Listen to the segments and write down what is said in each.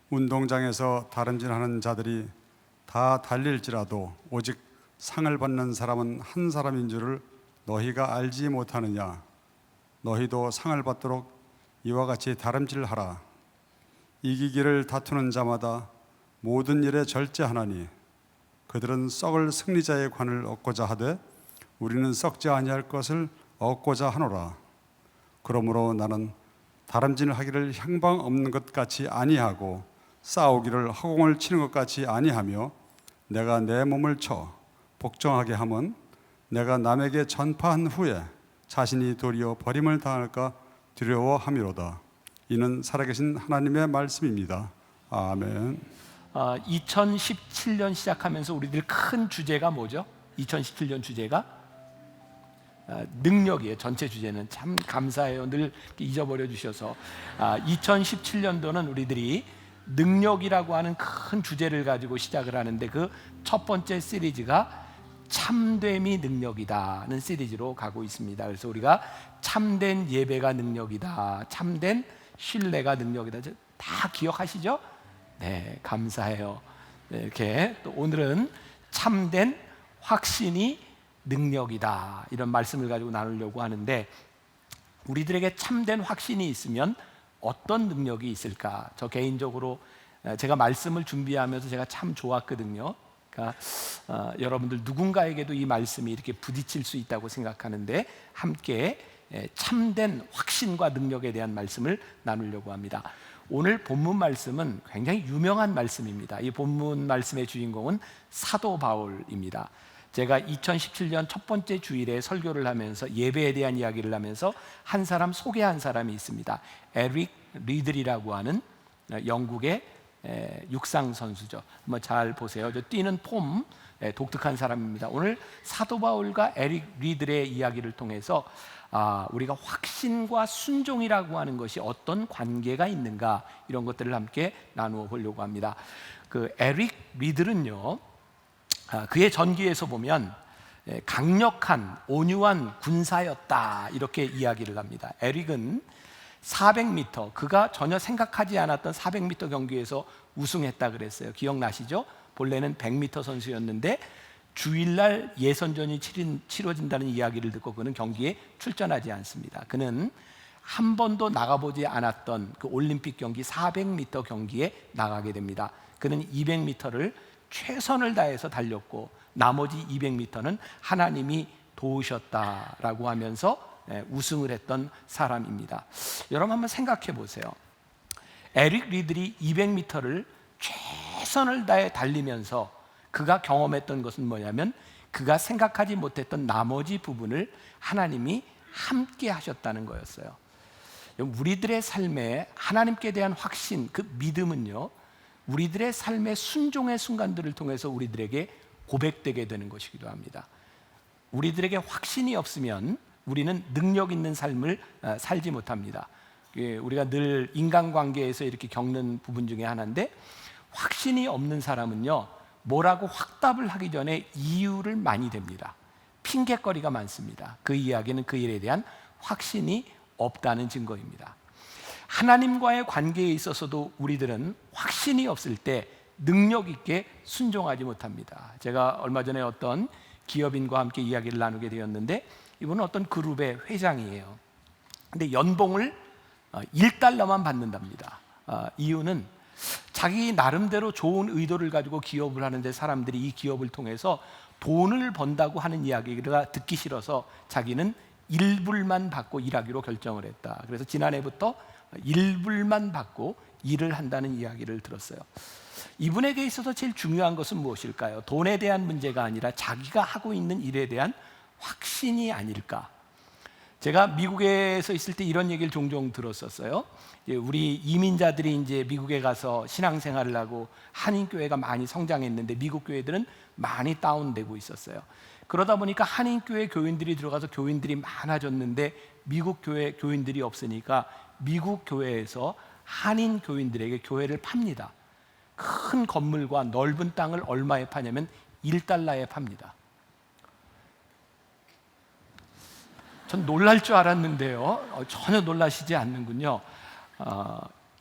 운동장에서 다름질하는 자들이 다 달릴지라도 오직 상을 받는 사람은 한 사람인 줄을 너희가 알지 못하느냐. 너희도 상을 받도록 이와 같이 다름질하라. 이기기를 다투는 자마다 모든 일에 절제하나니 그들은 썩을 승리자의 관을 얻고자 하되 우리는 썩지 아니할 것을 얻고자 하노라. 그러므로 나는 다름질하기를 향방 없는 것 같이 아니하고 싸우기를 허공을 치는 것 같이 아니하며 내가 내 몸을 쳐 복종하게 함은 내가 남에게 전파한 후에 자신이 도리어 버림을 당할까 두려워함이로다. 이는 살아계신 하나님의 말씀입니다. 아멘. 2017년 시작하면서 우리들 큰 주제가 뭐죠? 2017년 주제가 능력이에요. 전체 주제는 참 감사해요. 늘 잊어버려 주셔서 2017년도는 우리들이 능력이라고 하는 큰 주제를 가지고 시작을 하는데 그 첫 번째 시리즈가 참됨이 능력이다는 시리즈로 가고 있습니다. 그래서 우리가 참된 예배가 능력이다, 참된 신뢰가 능력이다, 다 기억하시죠? 네, 감사해요. 네, 이렇게 또 오늘은 참된 확신이 능력이다, 이런 말씀을 가지고 나누려고 하는데, 우리들에게 참된 확신이 있으면 어떤 능력이 있을까? 저 개인적으로 제가 말씀을 준비하면서 제가 참 좋았거든요. 그러니까 여러분들 누군가에게도 이 말씀이 이렇게 부딪힐 수 있다고 생각하는데 함께 참된 확신과 능력에 대한 말씀을 나누려고 합니다. 오늘 본문 말씀은 굉장히 유명한 말씀입니다. 이 본문 말씀의 주인공은 사도 바울입니다. 제가 2017년 첫 번째 주일에 설교를 하면서 예배에 대한 이야기를 하면서 한 사람 소개한 사람이 있습니다. 에릭 리들이라고 하는 영국의 육상 선수죠. 한번 잘 보세요. 저 뛰는 폼 독특한 사람입니다. 오늘 사도 바울과 에릭 리들의 이야기를 통해서 우리가 확신과 순종이라고 하는 것이 어떤 관계가 있는가, 이런 것들을 함께 나누어 보려고 합니다. 그 에릭 리들은요, 그의 전기에서 보면 강력한 온유한 군사였다, 이렇게 이야기를 합니다. 에릭은 400m, 그가 전혀 생각하지 않았던 400m 경기에서 우승했다 그랬어요. 기억나시죠? 본래는 100m 선수였는데 주일날 예선전이 치러진다는 이야기를 듣고 그는 경기에 출전하지 않습니다. 그는 한 번도 나가보지 않았던 그 올림픽 경기 400m 경기에 나가게 됩니다. 그는 200m를 최선을 다해서 달렸고 나머지 200m는 하나님이 도우셨다라고 하면서 우승을 했던 사람입니다. 여러분 한번 생각해 보세요. 에릭 리들이 200m를 최선을 다해 달리면서 그가 경험했던 것은 뭐냐면 그가 생각하지 못했던 나머지 부분을 하나님이 함께 하셨다는 거였어요. 우리들의 삶에 하나님께 대한 확신, 그 믿음은요, 우리들의 삶의 순종의 순간들을 통해서 우리들에게 고백되게 되는 것이기도 합니다. 우리들에게 확신이 없으면 우리는 능력 있는 삶을 살지 못합니다. 우리가 늘 인간관계에서 이렇게 겪는 부분 중에 하나인데, 확신이 없는 사람은요, 뭐라고 확답을 하기 전에 이유를 많이 댑니다. 핑계거리가 많습니다. 그 이야기는 그 일에 대한 확신이 없다는 증거입니다. 하나님과의 관계에 있어서도 우리들은 확신이 없을 때 능력 있게 순종하지 못합니다. 제가 얼마 전에 어떤 기업인과 함께 이야기를 나누게 되었는데, 이분은 어떤 그룹의 회장이에요. 근데 연봉을 $1만 받는답니다. 이유는 자기 나름대로 좋은 의도를 가지고 기업을 하는데 사람들이 이 기업을 통해서 돈을 번다고 하는 이야기가 듣기 싫어서 자기는 1불만 받고 일하기로 결정을 했다. 그래서 지난해부터 1불만 받고 일을 한다는 이야기를 들었어요. 이분에게 있어서 제일 중요한 것은 무엇일까요? 돈에 대한 문제가 아니라 자기가 하고 있는 일에 대한 확신이 아닐까? 제가 미국에서 있을 때 이런 얘기를 종종 들었었어요. 우리 이민자들이 이제 미국에 가서 신앙생활을 하고 한인교회가 많이 성장했는데 미국 교회들은 많이 다운되고 있었어요. 그러다 보니까 한인교회 교인들이 들어가서 교인들이 많아졌는데 미국 교회 교인들이 없으니까 미국 교회에서 한인 교인들에게 교회를 팝니다. 큰 건물과 넓은 땅을 얼마에 파냐면 $1에 팝니다. 전 놀랄 줄 알았는데요, 전혀 놀라시지 않는군요.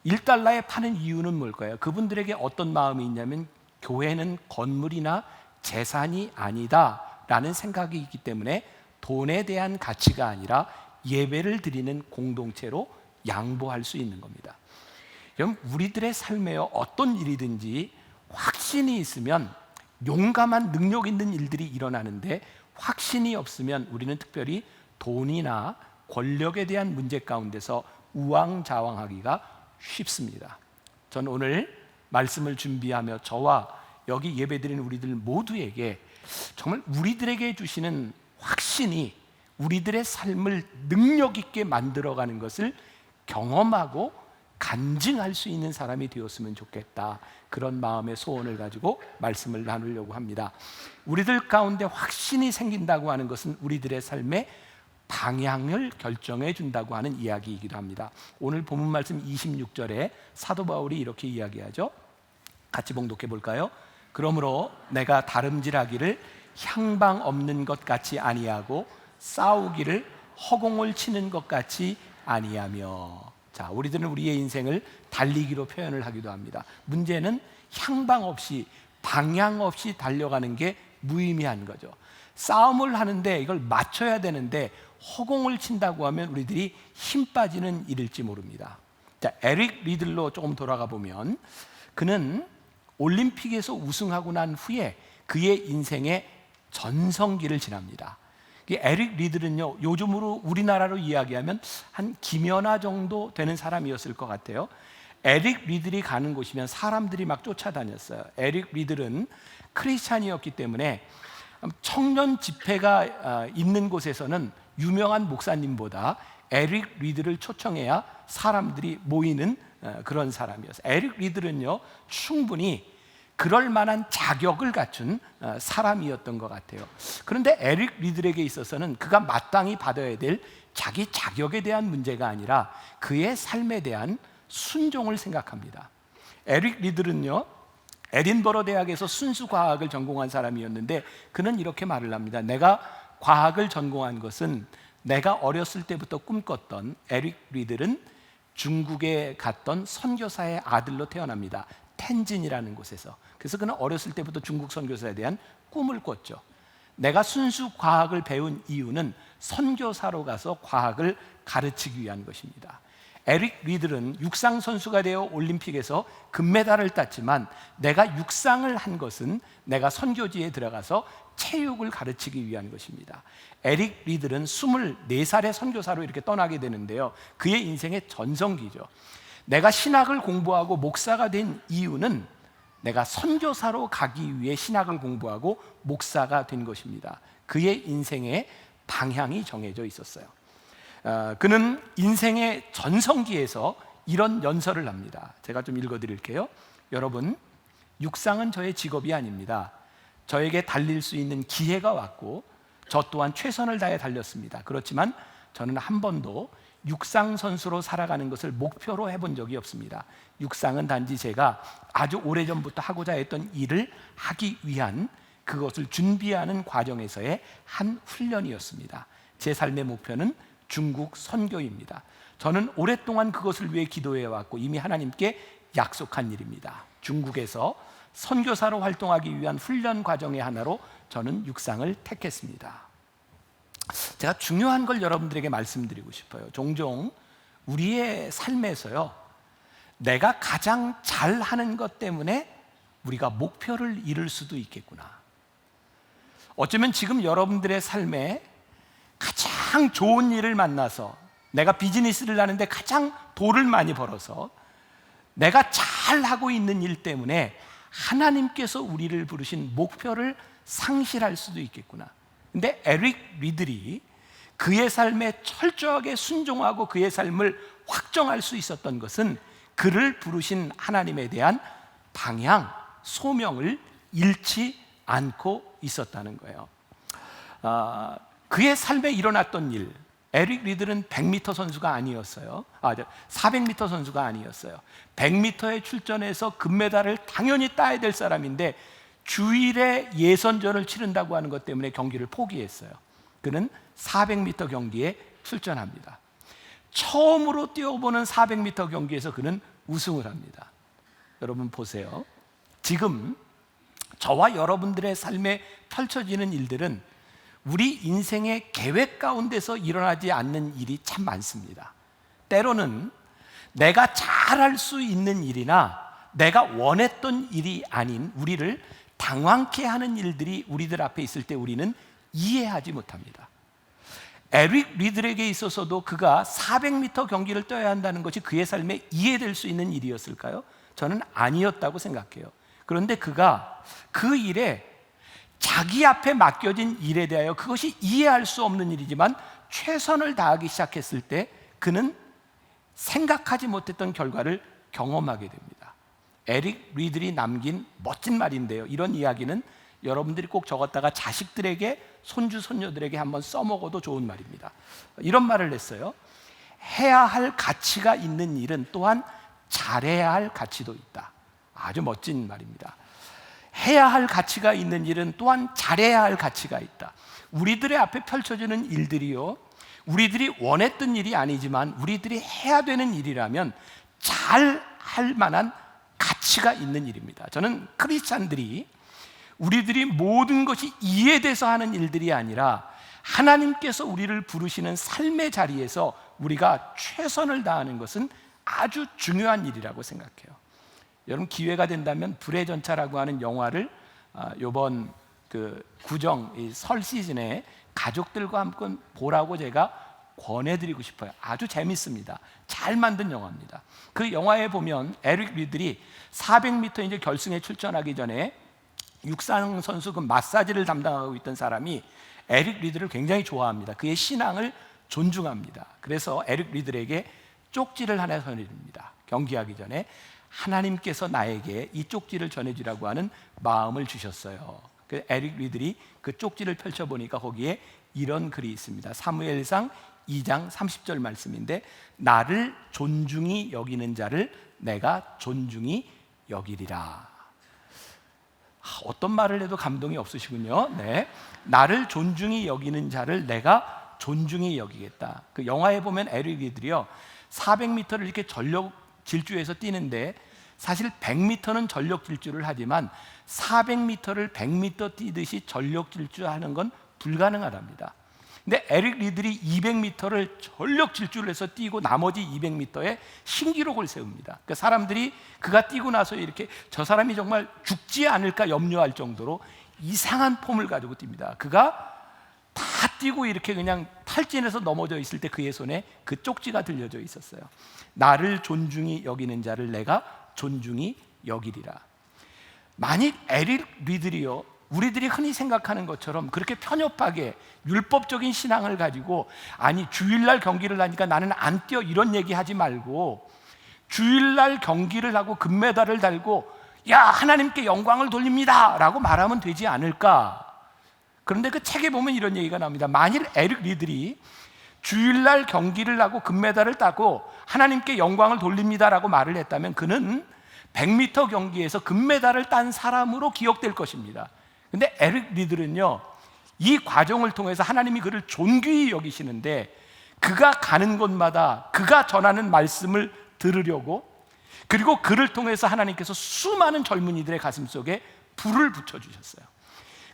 $1에 파는 이유는 뭘까요? 그분들에게 어떤 마음이 있냐면 교회는 건물이나 재산이 아니다 라는 생각이 있기 때문에 돈에 대한 가치가 아니라 예배를 드리는 공동체로 양보할 수 있는 겁니다. 그럼 우리들의 삶에 어떤 일이든지 확신이 있으면 용감한 능력 있는 일들이 일어나는데, 확신이 없으면 우리는 특별히 돈이나 권력에 대한 문제 가운데서 우왕좌왕하기가 쉽습니다. 저는 오늘 말씀을 준비하며 저와 여기 예배드리는 우리들 모두에게 정말 우리들에게 주시는 확신이 우리들의 삶을 능력 있게 만들어가는 것을 경험하고 간증할 수 있는 사람이 되었으면 좋겠다, 그런 마음의 소원을 가지고 말씀을 나누려고 합니다. 우리들 가운데 확신이 생긴다고 하는 것은 우리들의 삶의 방향을 결정해 준다고 하는 이야기이기도 합니다. 오늘 본문 말씀 26절에 사도 바울이 이렇게 이야기하죠. 같이 봉독해 볼까요? 그러므로 내가 다름질하기를 향방 없는 것 같이 아니하고 싸우기를 허공을 치는 것 같이 아니하며. 자, 우리들은 우리의 인생을 달리기로 표현을 하기도 합니다. 문제는 향방 없이, 방향 없이 달려가는 게 무의미한 거죠. 싸움을 하는데 이걸 맞춰야 되는데 허공을 친다고 하면 우리들이 힘 빠지는 일일지 모릅니다. 자, 에릭 리들로 조금 돌아가 보면, 그는 올림픽에서 우승하고 난 후에 그의 인생의 전성기를 지납니다. 에릭 리들은요, 요즘으로 우리나라로 이야기하면 한 김연아 정도 되는 사람이었을 것 같아요. 에릭 리들이 가는 곳이면 사람들이 막 쫓아다녔어요. 에릭 리들은 크리스찬이었기 때문에 청년 집회가 있는 곳에서는 유명한 목사님보다 에릭 리들을 초청해야 사람들이 모이는 그런 사람이었어요. 에릭 리들은요, 충분히 그럴 만한 자격을 갖춘 사람이었던 것 같아요. 그런데 에릭 리들에게 있어서는 그가 마땅히 받아야 될 자기 자격에 대한 문제가 아니라 그의 삶에 대한 순종을 생각합니다. 에릭 리들은요, 에딘버러 대학에서 순수과학을 전공한 사람이었는데 그는 이렇게 말을 합니다. 내가 과학을 전공한 것은 내가 어렸을 때부터 꿈꿨던, 에릭 리들은 중국에 갔던 선교사의 아들로 태어납니다. 텐진이라는 곳에서. 그래서 그는 어렸을 때부터 중국 선교사에 대한 꿈을 꿨죠. 내가 순수 과학을 배운 이유는 선교사로 가서 과학을 가르치기 위한 것입니다. 에릭 리들은 육상 선수가 되어 올림픽에서 금메달을 땄지만 내가 육상을 한 것은 내가 선교지에 들어가서 체육을 가르치기 위한 것입니다. 에릭 리들은 24살의 선교사로 이렇게 떠나게 되는데요, 그의 인생의 전성기죠. 내가 신학을 공부하고 목사가 된 이유는 내가 선교사로 가기 위해 신학을 공부하고 목사가 된 것입니다. 그의 인생의 방향이 정해져 있었어요. 그는 인생의 전성기에서 이런 연설을 합니다. 제가 좀 읽어드릴게요. 여러분, 육상은 저의 직업이 아닙니다. 저에게 달릴 수 있는 기회가 왔고 저 또한 최선을 다해 달렸습니다. 그렇지만 저는 한 번도 육상 선수로 살아가는 것을 목표로 해본 적이 없습니다. 육상은 단지 제가 아주 오래전부터 하고자 했던 일을 하기 위한, 그것을 준비하는 과정에서의 한 훈련이었습니다. 제 삶의 목표는 중국 선교입니다. 저는 오랫동안 그것을 위해 기도해 왔고 이미 하나님께 약속한 일입니다. 중국에서 선교사로 활동하기 위한 훈련 과정의 하나로 저는 육상을 택했습니다. 제가 중요한 걸 여러분들에게 말씀드리고 싶어요. 종종 우리의 삶에서요, 내가 가장 잘하는 것 때문에 우리가 목표를 이룰 수도 있겠구나. 어쩌면 지금 여러분들의 삶에 가장 좋은 일을 만나서, 내가 비즈니스를 하는데 가장 돈을 많이 벌어서 내가 잘하고 있는 일 때문에 하나님께서 우리를 부르신 목표를 상실할 수도 있겠구나. 근데 에릭 리들이 그의 삶에 철저하게 순종하고 그의 삶을 확정할 수 있었던 것은 그를 부르신 하나님에 대한 방향, 소명을 잃지 않고 있었다는 거예요. 그의 삶에 일어났던 일, 에릭 리들은 100m 선수가 아니었어요. 400m 선수가 아니었어요. 100m에 출전해서 금메달을 당연히 따야 될 사람인데 주일에 예선전을 치른다고 하는 것 때문에 경기를 포기했어요. 그는 400m 경기에 출전합니다. 처음으로 뛰어보는 400m 경기에서 그는 우승을 합니다. 여러분 보세요. 지금 저와 여러분들의 삶에 펼쳐지는 일들은 우리 인생의 계획 가운데서 일어나지 않는 일이 참 많습니다. 때로는 내가 잘할 수 있는 일이나 내가 원했던 일이 아닌 우리를 당황케 하는 일들이 우리들 앞에 있을 때 우리는 이해하지 못합니다. 에릭 리들에게 있어서도 그가 400m 경기를 뛰어야 한다는 것이 그의 삶에 이해될 수 있는 일이었을까요? 저는 아니었다고 생각해요. 그런데 그가 그 일에 자기 앞에 맡겨진 일에 대하여 그것이 이해할 수 없는 일이지만 최선을 다하기 시작했을 때 그는 생각하지 못했던 결과를 경험하게 됩니다. 에릭 리들이 남긴 멋진 말인데요. 이런 이야기는 여러분들이 꼭 적었다가 자식들에게, 손주, 손녀들에게 한번 써먹어도 좋은 말입니다. 이런 말을 했어요. 해야 할 가치가 있는 일은 또한 잘해야 할 가치도 있다. 아주 멋진 말입니다. 해야 할 가치가 있는 일은 또한 잘해야 할 가치가 있다. 우리들의 앞에 펼쳐지는 일들이요, 우리들이 원했던 일이 아니지만 우리들이 해야 되는 일이라면 잘 할 만한 가치가 있는 일입니다. 저는 크리스찬들이 우리들이 모든 것이 이해돼서 하는 일들이 아니라 하나님께서 우리를 부르시는 삶의 자리에서 우리가 최선을 다하는 것은 아주 중요한 일이라고 생각해요. 여러분 기회가 된다면 불의 전차라고 하는 영화를 이번 그 구정 설 시즌에 가족들과 함께 보라고 제가 권해드리고 싶어요. 아주 재밌습니다. 잘 만든 영화입니다. 그 영화에 보면 에릭 리들이 400m 이제 결승에 출전하기 전에 육상 선수 그 마사지를 담당하고 있던 사람이 에릭 리들을 굉장히 좋아합니다. 그의 신앙을 존중합니다. 그래서 에릭 리들에게 쪽지를 하나 전해줍니다. 경기하기 전에 하나님께서 나에게 이 쪽지를 전해주라고 하는 마음을 주셨어요. 그 에릭 리들이 그 쪽지를 펼쳐보니까 거기에 이런 글이 있습니다. 사무엘상 2장 30절 말씀인데, 나를 존중히 여기는 자를 내가 존중히 여기리라. 어떤 말을 해도 감동이 없으시군요. 네, 나를 존중히 여기는 자를 내가 존중히 여기겠다. 그 영화에 보면 에릭 리들이요 400m를 이렇게 전력 질주해서 뛰는데 사실 100m는 전력 질주를 하지만 400m를 100m 뛰듯이 전력 질주하는 건 불가능하답니다. 근데 에릭 리들이 200m를 전력 질주를 해서 뛰고 나머지 200m에 신기록을 세웁니다. 그러니까 사람들이 그가 뛰고 나서 이렇게 저 사람이 정말 죽지 않을까 염려할 정도로 이상한 폼을 가지고 뜁니다. 그가 다 뛰고 이렇게 그냥 탈진해서 넘어져 있을 때 그의 손에 그 쪽지가 들려져 있었어요. 나를 존중히 여기는 자를 내가 존중히 여기리라. 만약 에릭 리들이요 우리들이 흔히 생각하는 것처럼 그렇게 편협하게 율법적인 신앙을 가지고 아니 주일날 경기를 하니까 나는 안 뛰어 이런 얘기하지 말고 주일날 경기를 하고 금메달을 달고 야 하나님께 영광을 돌립니다 라고 말하면 되지 않을까. 그런데 그 책에 보면 이런 얘기가 나옵니다. 만일 에릭 리들이 주일날 경기를 하고 금메달을 따고 하나님께 영광을 돌립니다라고 말을 했다면 그는 100m 경기에서 금메달을 딴 사람으로 기억될 것입니다. 근데 에릭 리들은요 이 과정을 통해서 하나님이 그를 존귀히 여기시는데 그가 가는 곳마다 그가 전하는 말씀을 들으려고, 그리고 그를 통해서 하나님께서 수많은 젊은이들의 가슴 속에 불을 붙여주셨어요.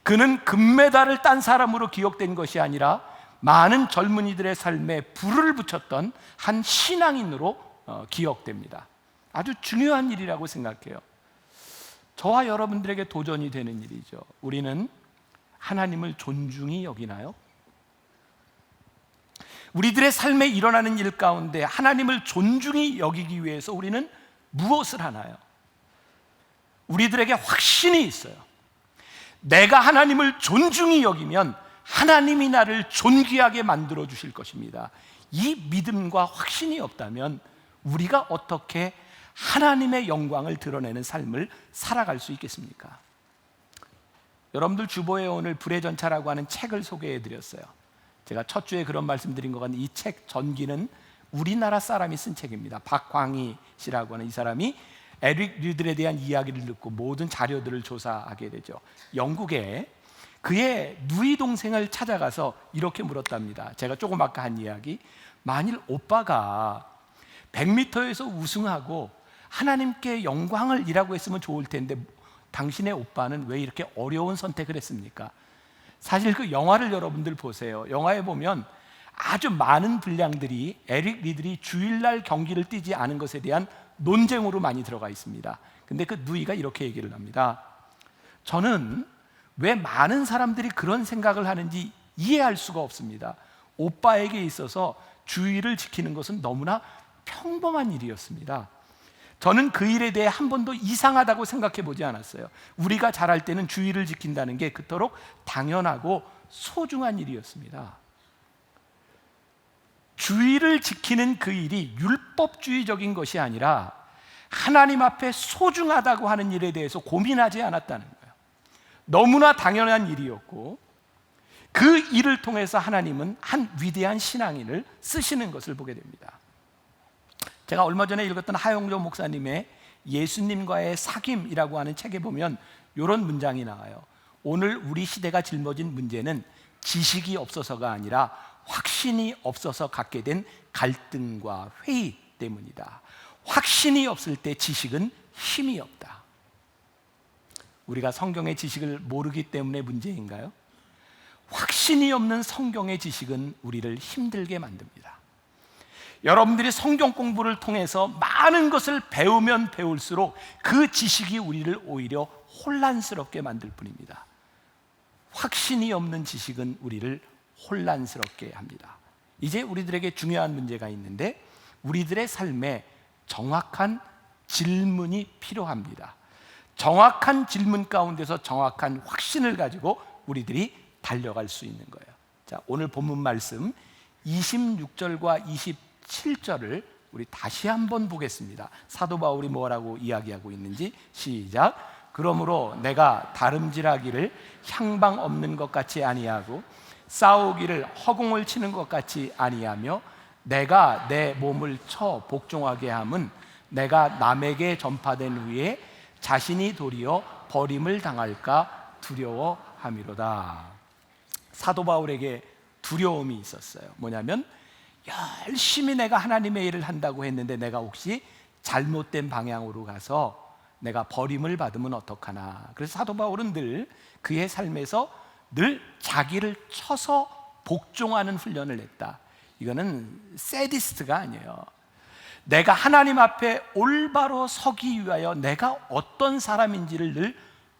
그는 금메달을 딴 사람으로 기억된 것이 아니라 많은 젊은이들의 삶에 불을 붙였던 한 신앙인으로 기억됩니다. 아주 중요한 일이라고 생각해요. 저와 여러분들에게 도전이 되는 일이죠. 우리는 하나님을 존중히 여기나요? 우리들의 삶에 일어나는 일 가운데 하나님을 존중히 여기기 위해서 우리는 무엇을 하나요? 우리들에게 확신이 있어요. 내가 하나님을 존중히 여기면 하나님이 나를 존귀하게 만들어 주실 것입니다. 이 믿음과 확신이 없다면 우리가 어떻게 하나님의 영광을 드러내는 삶을 살아갈 수 있겠습니까? 여러분들 주보에 오늘 불의 전차라고 하는 책을 소개해 드렸어요. 제가 첫 주에 그런 말씀드린 것 같은데 이 책 전기는 우리나라 사람이 쓴 책입니다. 박광희 씨라고 하는 이 사람이 에릭 리들에 대한 이야기를 듣고 모든 자료들을 조사하게 되죠. 영국에 그의 누이 동생을 찾아가서 이렇게 물었답니다. 제가 조금 아까 한 이야기, 만일 오빠가 100m에서 우승하고 하나님께 영광을 이라고 했으면 좋을 텐데 당신의 오빠는 왜 이렇게 어려운 선택을 했습니까? 사실 그 영화를 여러분들 보세요. 영화에 보면 아주 많은 분량들이 에릭 리들이 주일날 경기를 뛰지 않은 것에 대한 논쟁으로 많이 들어가 있습니다. 근데 그 누이가 이렇게 얘기를 합니다. 저는 왜 많은 사람들이 그런 생각을 하는지 이해할 수가 없습니다. 오빠에게 있어서 주일을 지키는 것은 너무나 평범한 일이었습니다. 저는 그 일에 대해 한 번도 이상하다고 생각해 보지 않았어요. 우리가 자랄 때는 주일을 지킨다는 게 그토록 당연하고 소중한 일이었습니다. 주일을 지키는 그 일이 율법주의적인 것이 아니라 하나님 앞에 소중하다고 하는 일에 대해서 고민하지 않았다는 거예요. 너무나 당연한 일이었고 그 일을 통해서 하나님은 한 위대한 신앙인을 쓰시는 것을 보게 됩니다. 제가 얼마 전에 읽었던 하용조 목사님의 예수님과의 사귐이라고 하는 책에 보면 이런 문장이 나와요. 오늘 우리 시대가 짊어진 문제는 지식이 없어서가 아니라 확신이 없어서 갖게 된 갈등과 회의 때문이다. 확신이 없을 때 지식은 힘이 없다. 우리가 성경의 지식을 모르기 때문에 문제인가요? 확신이 없는 성경의 지식은 우리를 힘들게 만듭니다. 여러분들이 성경 공부를 통해서 많은 것을 배우면 배울수록 그 지식이 우리를 오히려 혼란스럽게 만들 뿐입니다. 확신이 없는 지식은 우리를 혼란스럽게 합니다. 이제 우리들에게 중요한 문제가 있는데 우리들의 삶에 정확한 질문이 필요합니다. 정확한 질문 가운데서 정확한 확신을 가지고 우리들이 달려갈 수 있는 거예요. 자, 오늘 본문 말씀 26절과 27절을 우리 다시 한번 보겠습니다. 사도 바울이 뭐라고 이야기하고 있는지 시작. 그러므로 내가 다름질하기를 향방 없는 것 같이 아니하고 싸우기를 허공을 치는 것 같이 아니하며 내가 내 몸을 쳐 복종하게 함은 내가 남에게 전파된 후에 자신이 도리어 버림을 당할까 두려워함이로다. 사도 바울에게 두려움이 있었어요. 뭐냐면 열심히 내가 하나님의 일을 한다고 했는데 내가 혹시 잘못된 방향으로 가서 내가 버림을 받으면 어떡하나. 그래서 사도 바울은 늘 그의 삶에서 늘 자기를 쳐서 복종하는 훈련을 했다. 이거는 세디스트가 아니에요. 내가 하나님 앞에 올바로 서기 위하여 내가 어떤 사람인지를 늘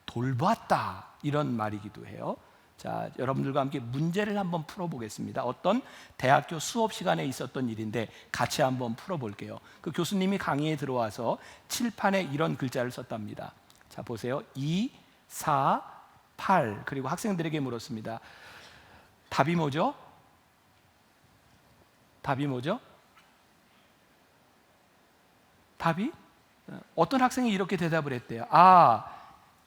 돌봤다. 이런 말이기도 해요. 자, 여러분들과 함께 문제를 한번 풀어보겠습니다. 어떤 대학교 수업 시간에 있었던 일인데 같이 한번 풀어볼게요. 그 교수님이 강의에 들어와서 칠판에 이런 글자를 썼답니다. 자, 보세요. 2, 4, 8. 그리고 학생들에게 물었습니다. 답이 뭐죠? 답이 뭐죠? 답이? 어떤 학생이 이렇게 대답을 했대요.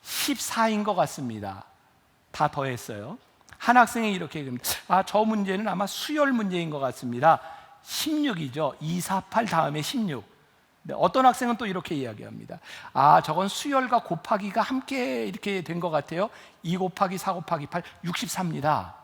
14인 것 같습니다. 다 더했어요. 한 학생이 이렇게 얘기합니다. 저 문제는 아마 수열 문제인 것 같습니다. 16이죠. 2, 4, 8 다음에 16. 어떤 학생은 또 이렇게 이야기합니다. 저건 수열과 곱하기가 함께 이렇게 된 것 같아요. 2 곱하기 4 곱하기 8, 64입니다.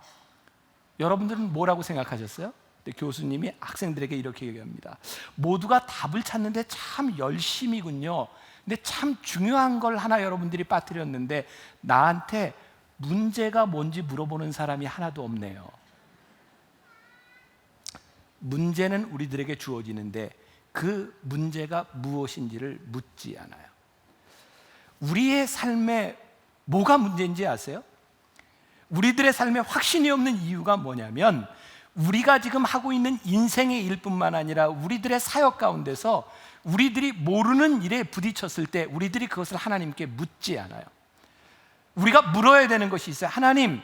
여러분들은 뭐라고 생각하셨어요? 교수님이 학생들에게 이렇게 얘기합니다. 모두가 답을 찾는데 참 열심이군요. 근데 참 중요한 걸 하나 여러분들이 빠뜨렸는데 나한테 문제가 뭔지 물어보는 사람이 하나도 없네요. 문제는 우리들에게 주어지는데 그 문제가 무엇인지를 묻지 않아요. 우리의 삶에 뭐가 문제인지 아세요? 우리들의 삶에 확신이 없는 이유가 뭐냐면 우리가 지금 하고 있는 인생의 일뿐만 아니라 우리들의 사역 가운데서 우리들이 모르는 일에 부딪혔을 때 우리들이 그것을 하나님께 묻지 않아요. 우리가 물어야 되는 것이 있어요. 하나님,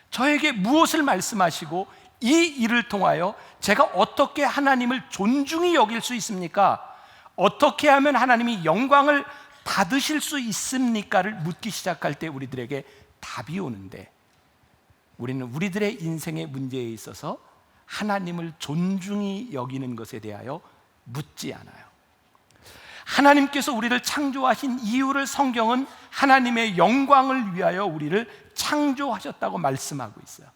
저에게 무엇을 말씀하시고 이 일을 통하여 제가 어떻게 하나님을 존중히 여길 수 있습니까? 어떻게 하면 하나님이 영광을 받으실 수 있습니까를 묻기 시작할 때 우리들에게 답이 오는데 우리는 우리들의 인생의 문제에 있어서 하나님을 존중히 여기는 것에 대하여 묻지 않아요. 하나님께서 우리를 창조하신 이유를 성경은 하나님의 영광을 위하여 우리를 창조하셨다고 말씀하고 있어요.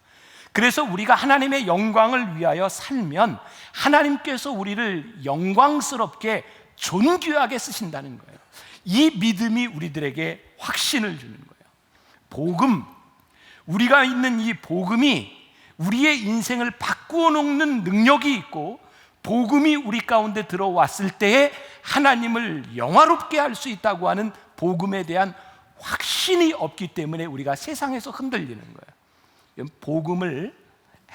그래서 우리가 하나님의 영광을 위하여 살면 하나님께서 우리를 영광스럽게 존귀하게 쓰신다는 거예요. 이 믿음이 우리들에게 확신을 주는 거예요. 복음, 우리가 있는 이 복음이 우리의 인생을 바꾸어 놓는 능력이 있고, 복음이 우리 가운데 들어왔을 때에 하나님을 영화롭게 할 수 있다고 하는 복음에 대한 확신이 없기 때문에 우리가 세상에서 흔들리는 거예요. 복음을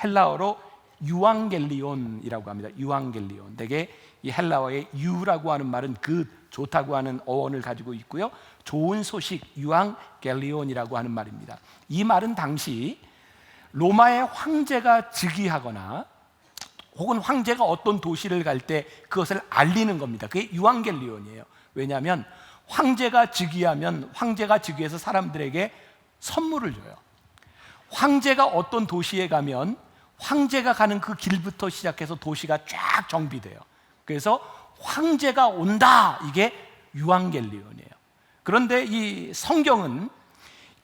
헬라어로 유앙겔리온이라고 합니다. 유앙겔리온. 대개 이 헬라어의 유라고 하는 말은 그 좋다고 하는 어원을 가지고 있고요, 좋은 소식, 유앙겔리온이라고 하는 말입니다. 이 말은 당시 로마의 황제가 즉위하거나 혹은 황제가 어떤 도시를 갈 때 그것을 알리는 겁니다. 그게 유앙겔리온이에요. 왜냐하면 황제가 즉위하면 황제가 즉위해서 사람들에게 선물을 줘요. 황제가 어떤 도시에 가면 황제가 가는 그 길부터 시작해서 도시가 쫙 정비돼요. 그래서 황제가 온다, 이게 유앙겔리온이에요. 그런데 이 성경은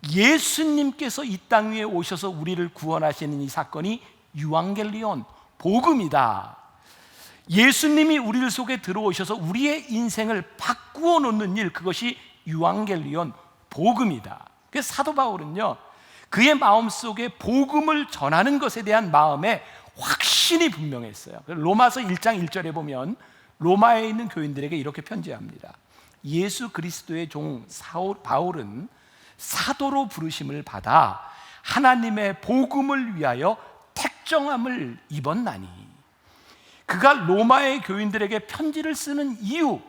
예수님께서 이 땅 위에 오셔서 우리를 구원하시는 이 사건이 유앙겔리온, 복음이다. 예수님이 우리들 속에 들어오셔서 우리의 인생을 바꾸어 놓는 일, 그것이 유앙겔리온, 복음이다. 그래서 사도 바울은요, 그의 마음속에 복음을 전하는 것에 대한 마음에 확신이 분명했어요. 로마서 1장 1절에 보면 로마에 있는 교인들에게 이렇게 편지합니다. 예수 그리스도의 종 바울은 사도로 부르심을 받아 하나님의 복음을 위하여 택정함을 입었나니. 그가 로마의 교인들에게 편지를 쓰는 이유,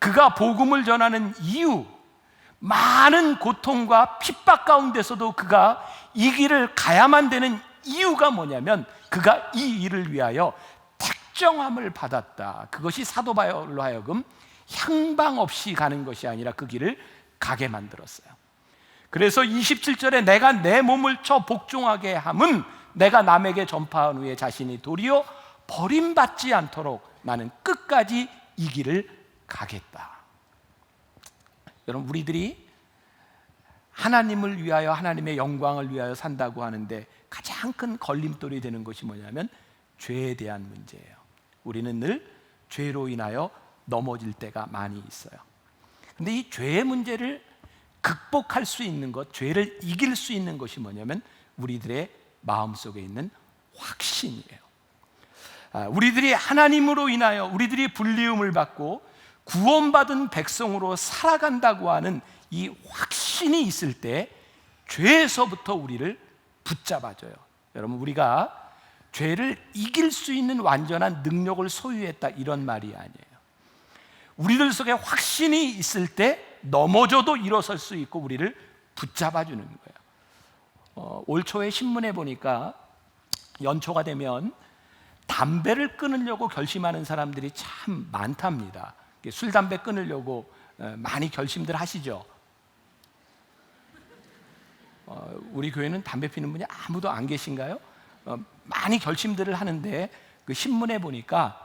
그가 복음을 전하는 이유, 많은 고통과 핍박 가운데서도 그가 이 길을 가야만 되는 이유가 뭐냐면, 그가 이 일을 위하여 택정함을 받았다. 그것이 사도 바울로 하여금 향방 없이 가는 것이 아니라 그 길을 가게 만들었어요. 그래서 27절에 내가 내 몸을 쳐 복종하게 함은 내가 남에게 전파한 후에 자신이 도리어 버림받지 않도록 나는 끝까지 이 길을 가겠다. 여러분, 우리들이 하나님을 위하여, 하나님의 영광을 위하여 산다고 하는데 가장 큰 걸림돌이 되는 것이 뭐냐면 죄에 대한 문제예요. 우리는 늘 죄로 인하여 넘어질 때가 많이 있어요. 근데 이 죄의 문제를 극복할 수 있는 것, 죄를 이길 수 있는 것이 뭐냐면 우리들의 마음속에 있는 확신이에요. 우리들이 하나님으로 인하여 우리들이 불리움을 받고 구원받은 백성으로 살아간다고 하는 이 확신이 있을 때 죄에서부터 우리를 붙잡아줘요. 여러분, 우리가 죄를 이길 수 있는 완전한 능력을 소유했다, 이런 말이 아니에요. 우리들 속에 확신이 있을 때 넘어져도 일어설 수 있고 우리를 붙잡아주는 거예요. 올 초에 신문에 보니까 연초가 되면 담배를 끊으려고 결심하는 사람들이 참 많답니다. 술, 담배 끊으려고 많이 결심들 하시죠. 우리 교회는 담배 피는 분이 아무도 안 계신가요? 많이 결심들을 하는데 그 신문에 보니까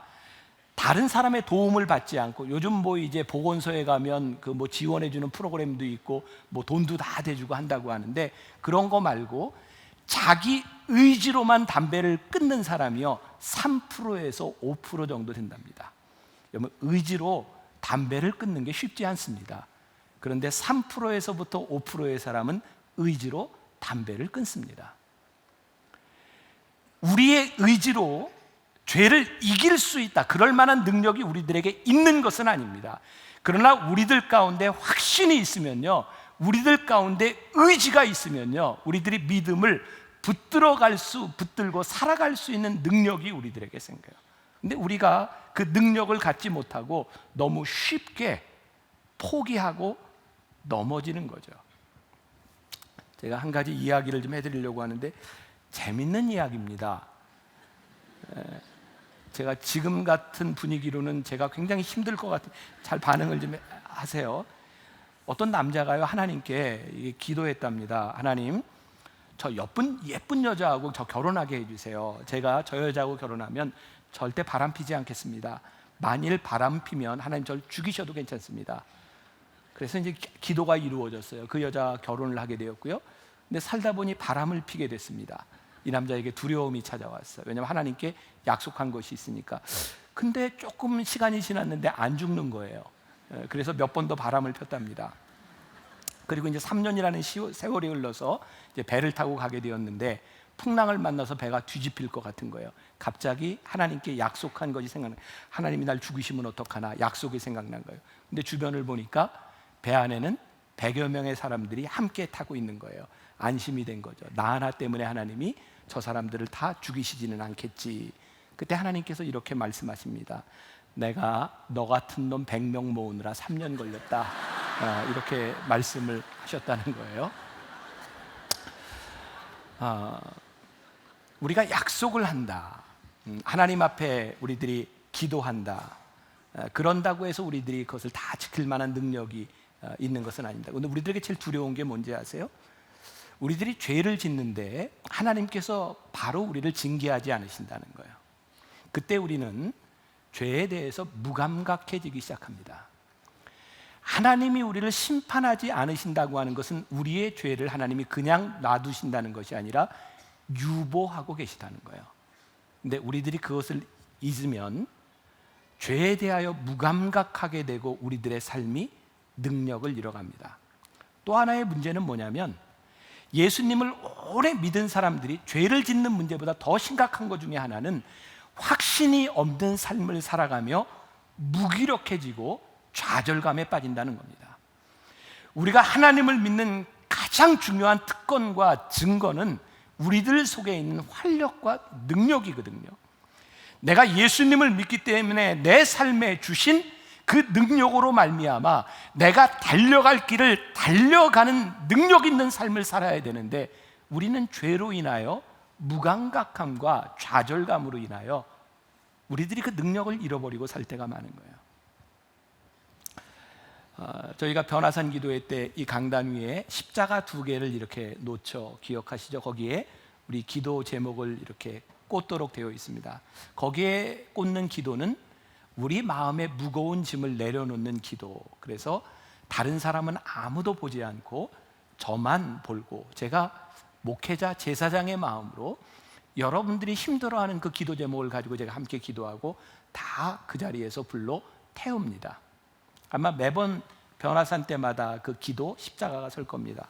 다른 사람의 도움을 받지 않고, 요즘 뭐 이제 보건소에 가면 그 뭐 지원해주는 프로그램도 있고 뭐 돈도 다 대주고 한다고 하는데, 그런 거 말고 자기 의지로만 담배를 끊는 사람이요 3%에서 5% 정도 된답니다. 여러분, 의지로 담배를 끊는 게 쉽지 않습니다. 그런데 3%에서부터 5%의 사람은 의지로 담배를 끊습니다. 우리의 의지로 죄를 이길 수 있다, 그럴 만한 능력이 우리들에게 있는 것은 아닙니다. 그러나 우리들 가운데 확신이 있으면요, 우리들 가운데 의지가 있으면요, 우리들이 믿음을 붙들고 살아갈 수 있는 능력이 우리들에게 생겨요. 근데 우리가 그 능력을 갖지 못하고 너무 쉽게 포기하고 넘어지는 거죠. 제가 한 가지 이야기를 좀 해드리려고 하는데 재밌는 이야기입니다. 제가 지금 같은 분위기로는 제가 굉장히 힘들 것 같아요. 잘 반응을 좀 하세요. 어떤 남자가요, 하나님께 기도했답니다. 하나님, 저 예쁜 여자하고 저 결혼하게 해주세요. 제가 저 여자하고 결혼하면 절대 바람 피지 않겠습니다. 만일 바람 피면 하나님 저를 죽이셔도 괜찮습니다. 그래서 이제 기도가 이루어졌어요. 그 여자 결혼을 하게 되었고요. 근데 살다 보니 바람을 피게 됐습니다. 이 남자에게 두려움이 찾아왔어요. 왜냐하면 하나님께 약속한 것이 있으니까. 근데 조금 시간이 지났는데 안 죽는 거예요. 그래서 몇 번 더 바람을 폈답니다. 그리고 이제 3년이라는 세월이 흘러서 이제 배를 타고 가게 되었는데 풍랑을 만나서 배가 뒤집힐 것 같은 거예요. 갑자기 하나님께 약속한 것이 생각나. 하나님이 날 죽이시면 어떡하나, 약속이 생각난 거예요. 근데 주변을 보니까 배 안에는 100여 명의 사람들이 함께 타고 있는 거예요. 안심이 된 거죠. 나 하나 때문에 하나님이 저 사람들을 다 죽이시지는 않겠지. 그때 하나님께서 이렇게 말씀하십니다. 내가 너 같은 놈 100명 모으느라 3년 걸렸다. 이렇게 말씀을 하셨다는 거예요. 우리가 약속을 한다. 하나님 앞에 우리들이 기도한다. 그런다고 해서 우리들이 그것을 다 지킬 만한 능력이 있는 것은 아닙니다. 그런데 우리들에게 제일 두려운 게 뭔지 아세요? 우리들이 죄를 짓는데 하나님께서 바로 우리를 징계하지 않으신다는 거예요. 그때 우리는 죄에 대해서 무감각해지기 시작합니다. 하나님이 우리를 심판하지 않으신다고 하는 것은 우리의 죄를 하나님이 그냥 놔두신다는 것이 아니라 유보하고 계시다는 거예요. 근데 우리들이 그것을 잊으면 죄에 대하여 무감각하게 되고 우리들의 삶이 능력을 잃어갑니다. 또 하나의 문제는 뭐냐면 예수님을 오래 믿은 사람들이 죄를 짓는 문제보다 더 심각한 것 중에 하나는 확신이 없는 삶을 살아가며 무기력해지고 좌절감에 빠진다는 겁니다. 우리가 하나님을 믿는 가장 중요한 특권과 증거는 우리들 속에 있는 활력과 능력이거든요. 내가 예수님을 믿기 때문에 내 삶에 주신 그 능력으로 말미암아 내가 달려갈 길을 달려가는 능력 있는 삶을 살아야 되는데 우리는 죄로 인하여 무감각함과 좌절감으로 인하여 우리들이 그 능력을 잃어버리고 살 때가 많은 거예요. 저희가 변화산 기도회 때 이 강단 위에 십자가 2개를 이렇게 놓쳐 기억하시죠? 거기에 우리 기도 제목을 이렇게 꽂도록 되어 있습니다. 거기에 꽂는 기도는 우리 마음의 무거운 짐을 내려놓는 기도. 그래서 다른 사람은 아무도 보지 않고 저만 볼고 제가 목회자 제사장의 마음으로 여러분들이 힘들어하는 그 기도 제목을 가지고 제가 함께 기도하고 다 그 자리에서 불러 태웁니다. 아마 매번 변화산 때마다 그 기도 십자가가 설 겁니다.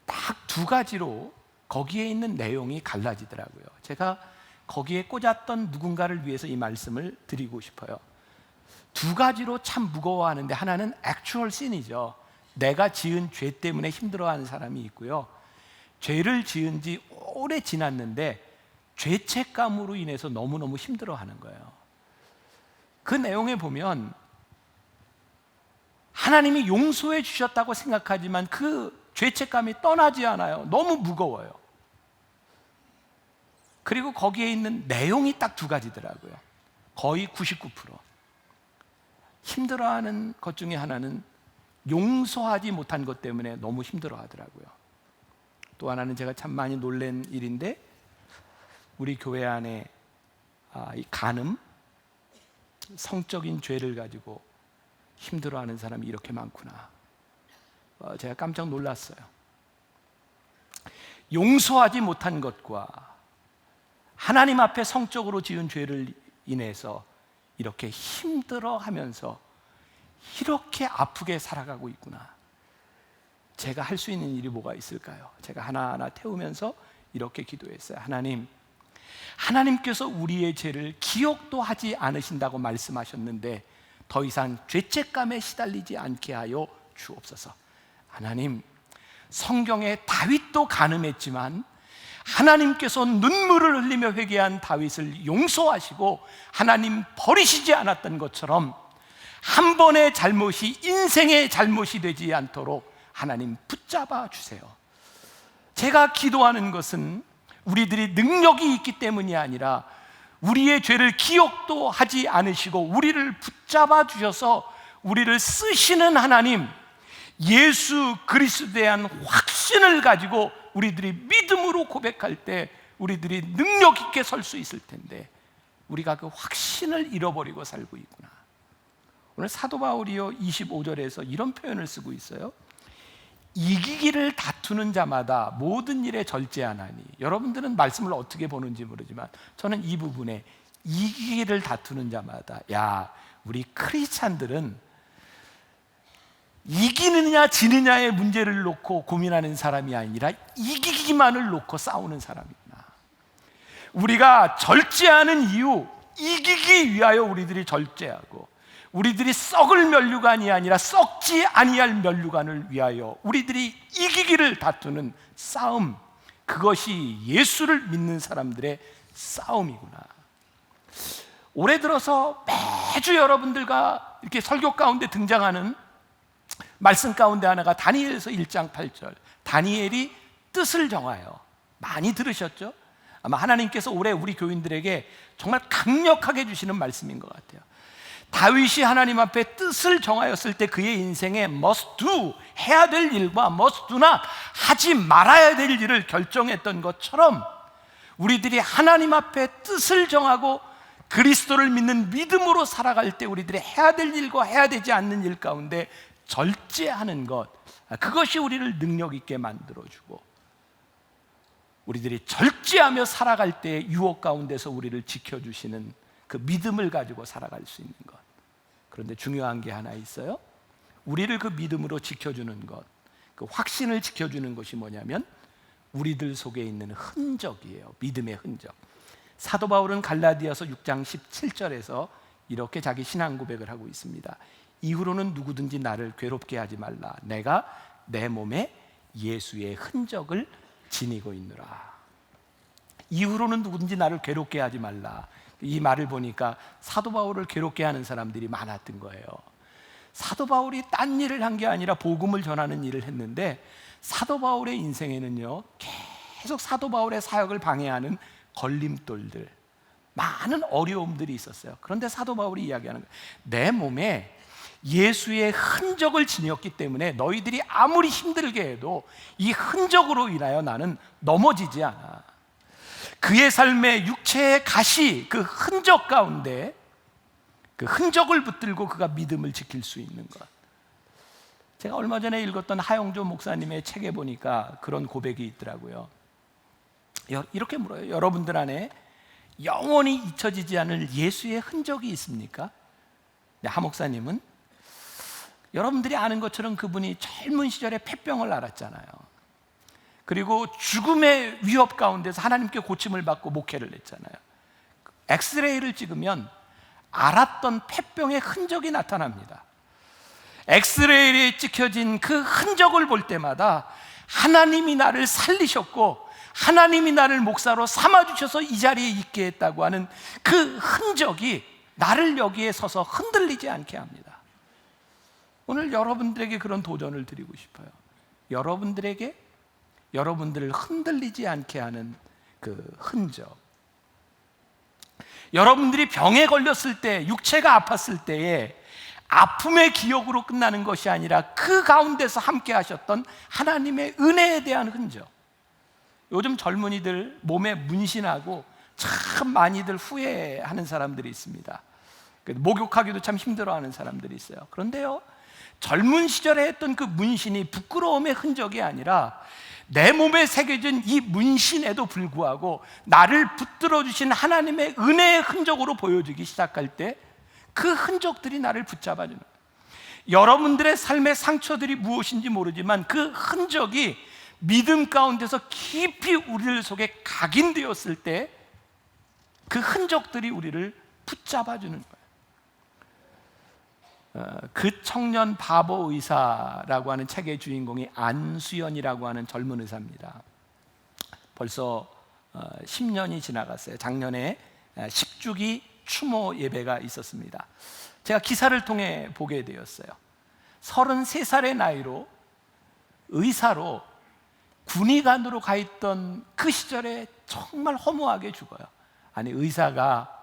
딱 2가지로 거기에 있는 내용이 갈라지더라고요. 제가 거기에 꽂았던 누군가를 위해서 이 말씀을 드리고 싶어요. 2가지로 참 무거워하는데 하나는 액츄얼 신이죠. 내가 지은 죄 때문에 힘들어하는 사람이 있고요. 죄를 지은 지 오래 지났는데 죄책감으로 인해서 너무너무 힘들어하는 거예요. 그 내용에 보면 하나님이 용서해 주셨다고 생각하지만 그 죄책감이 떠나지 않아요. 너무 무거워요. 그리고 거기에 있는 내용이 딱 2가지더라고요. 거의 99%. 힘들어하는 것 중에 하나는 용서하지 못한 것 때문에 너무 힘들어하더라고요. 또 하나는 제가 참 많이 놀란 일인데 우리 교회 안에 이 간음, 성적인 죄를 가지고 힘들어하는 사람이 이렇게 많구나. 제가 깜짝 놀랐어요. 용서하지 못한 것과 하나님 앞에 성적으로 지은 죄를 인해서 이렇게 힘들어하면서 이렇게 아프게 살아가고 있구나. 제가 할 수 있는 일이 뭐가 있을까요? 제가 하나하나 태우면서 이렇게 기도했어요. 하나님께서 우리의 죄를 기억도 하지 않으신다고 말씀하셨는데 더 이상 죄책감에 시달리지 않게 하여 주옵소서. 하나님, 성경에 다윗도 간음했지만 하나님께서 눈물을 흘리며 회개한 다윗을 용서하시고 하나님 버리시지 않았던 것처럼 한 번의 잘못이 인생의 잘못이 되지 않도록 하나님 붙잡아 주세요. 제가 기도하는 것은 우리들이 능력이 있기 때문이 아니라 우리의 죄를 기억도 하지 않으시고 우리를 붙잡아 주셔서 우리를 쓰시는 하나님, 예수 그리스도에 대한 확신을 가지고 우리들이 믿음으로 고백할 때 우리들이 능력 있게 설 수 있을 텐데 우리가 그 확신을 잃어버리고 살고 있구나. 오늘 사도 바울이요 25절에서 이런 표현을 쓰고 있어요. 이기기를 다투는 자마다 모든 일에 절제하나니. 여러분들은 말씀을 어떻게 보는지 모르지만 저는 이 부분에 이기기를 다투는 자마다, 야, 우리 크리스찬들은 이기느냐 지느냐의 문제를 놓고 고민하는 사람이 아니라 이기기만을 놓고 싸우는 사람이구나. 우리가 절제하는 이유, 이기기 위하여 우리들이 절제하고, 우리들이 썩을 면류관이 아니라 썩지 아니할 면류관을 위하여 우리들이 이기기를 다투는 싸움, 그것이 예수를 믿는 사람들의 싸움이구나. 올해 들어서 매주 여러분들과 이렇게 설교 가운데 등장하는 말씀 가운데 하나가 다니엘서 1장 8절, 다니엘이 뜻을 정하여, 많이 들으셨죠? 아마 하나님께서 올해 우리 교인들에게 정말 강력하게 주시는 말씀인 것 같아요. 다윗이 하나님 앞에 뜻을 정하였을 때 그의 인생에 must do, 해야 될 일과 must do나 하지 말아야 될 일을 결정했던 것처럼, 우리들이 하나님 앞에 뜻을 정하고 그리스도를 믿는 믿음으로 살아갈 때 우리들이 해야 될 일과 해야 되지 않는 일 가운데 절제하는 것, 그것이 우리를 능력 있게 만들어주고, 우리들이 절제하며 살아갈 때 유혹 가운데서 우리를 지켜주시는 그 믿음을 가지고 살아갈 수 있는 것. 그런데 중요한 게 하나 있어요. 우리를 그 믿음으로 지켜주는 것, 그 확신을 지켜주는 것이 뭐냐면 우리들 속에 있는 흔적이에요. 믿음의 흔적. 사도 바울은 갈라디아서 6장 17절에서 이렇게 자기 신앙 고백을 하고 있습니다. 이후로는 누구든지 나를 괴롭게 하지 말라. 내가 내 몸에 예수의 흔적을 지니고 있노라. 이후로는 누구든지 나를 괴롭게 하지 말라. 이 말을 보니까 사도 바울을 괴롭게 하는 사람들이 많았던 거예요. 사도 바울이 딴 일을 한 게 아니라 복음을 전하는 일을 했는데, 사도 바울의 인생에는요, 계속 사도 바울의 사역을 방해하는 걸림돌들, 많은 어려움들이 있었어요. 그런데 사도 바울이 이야기하는 거예요. 내 몸에 예수의 흔적을 지녔기 때문에 너희들이 아무리 힘들게 해도 이 흔적으로 인하여 나는 넘어지지 않아. 그의 삶의 육체의 가시, 그 흔적 가운데 그 흔적을 붙들고 그가 믿음을 지킬 수 있는 것. 제가 얼마 전에 읽었던 하영조 목사님의 책에 보니까 그런 고백이 있더라고요. 이렇게 물어요. 여러분들 안에 영원히 잊혀지지 않을 예수의 흔적이 있습니까? 하 목사님은 여러분들이 아는 것처럼 그분이 젊은 시절에 폐병을 앓았잖아요. 그리고 죽음의 위협 가운데서 하나님께 고침을 받고 목회를 했잖아요. 엑스레이를 찍으면 앓았던 폐병의 흔적이 나타납니다. 엑스레이에 찍혀진 그 흔적을 볼 때마다 하나님이 나를 살리셨고 하나님이 나를 목사로 삼아주셔서 이 자리에 있게 했다고 하는 그 흔적이 나를 여기에 서서 흔들리지 않게 합니다. 오늘 여러분들에게 그런 도전을 드리고 싶어요. 여러분들을 흔들리지 않게 하는 그 흔적. 여러분들이 병에 걸렸을 때, 육체가 아팠을 때에 아픔의 기억으로 끝나는 것이 아니라 그 가운데서 함께 하셨던 하나님의 은혜에 대한 흔적. 요즘 젊은이들 몸에 문신하고 참 많이들 후회하는 사람들이 있습니다. 목욕하기도 참 힘들어하는 사람들이 있어요. 그런데요, 젊은 시절에 했던 그 문신이 부끄러움의 흔적이 아니라 내 몸에 새겨진 이 문신에도 불구하고 나를 붙들어 주신 하나님의 은혜의 흔적으로 보여지기 시작할 때 그 흔적들이 나를 붙잡아주는 거예요. 여러분들의 삶의 상처들이 무엇인지 모르지만 그 흔적이 믿음 가운데서 깊이 우리들 속에 각인되었을 때 그 흔적들이 우리를 붙잡아주는 거예요. 그 청년 바보 의사라고 하는 책의 주인공이 안수연이라고 하는 젊은 의사입니다. 벌써 10년이 지나갔어요. 작년에 10주기 추모 예배가 있었습니다. 제가 기사를 통해 보게 되었어요. 33살의 나이로 의사로 군의관으로 가 있던 그 시절에 정말 허무하게 죽어요. 아니, 의사가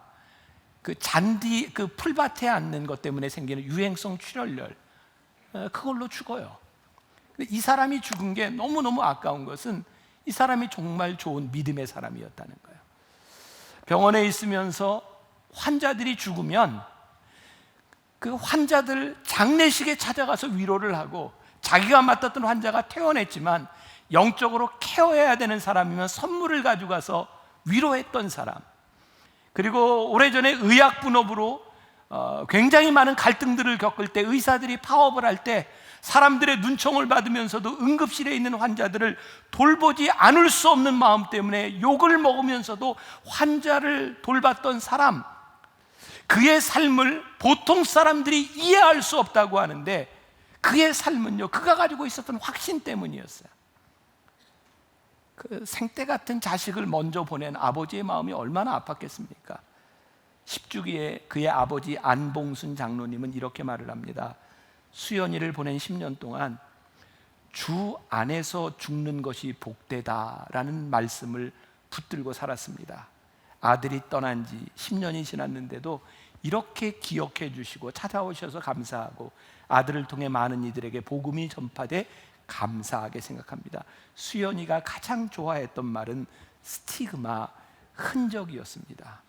그 잔디, 그 풀밭에 앉는 것 때문에 생기는 유행성 출혈열, 그걸로 죽어요. 근데 이 사람이 죽은 게 너무너무 아까운 것은 이 사람이 정말 좋은 믿음의 사람이었다는 거예요. 병원에 있으면서 환자들이 죽으면 그 환자들 장례식에 찾아가서 위로를 하고, 자기가 맡았던 환자가 퇴원했지만 영적으로 케어해야 되는 사람이면 선물을 가져가서 위로했던 사람. 그리고 오래전에 의학 분업으로 굉장히 많은 갈등들을 겪을 때, 의사들이 파업을 할 때 사람들의 눈총을 받으면서도 응급실에 있는 환자들을 돌보지 않을 수 없는 마음 때문에 욕을 먹으면서도 환자를 돌봤던 사람, 그의 삶을 보통 사람들이 이해할 수 없다고 하는데, 그의 삶은요, 그가 가지고 있었던 확신 때문이었어요. 그 생떼 같은 자식을 먼저 보낸 아버지의 마음이 얼마나 아팠겠습니까? 10주기에 그의 아버지 안봉순 장로님은 이렇게 말을 합니다. 수연이를 보낸 10년 동안 주 안에서 죽는 것이 복되다라는 말씀을 붙들고 살았습니다. 아들이 떠난 지 10년이 지났는데도 이렇게 기억해 주시고 찾아오셔서 감사하고, 아들을 통해 많은 이들에게 복음이 전파돼 감사하게 생각합니다. 수연이가 가장 좋아했던 말은 스티그마, 흔적이었습니다.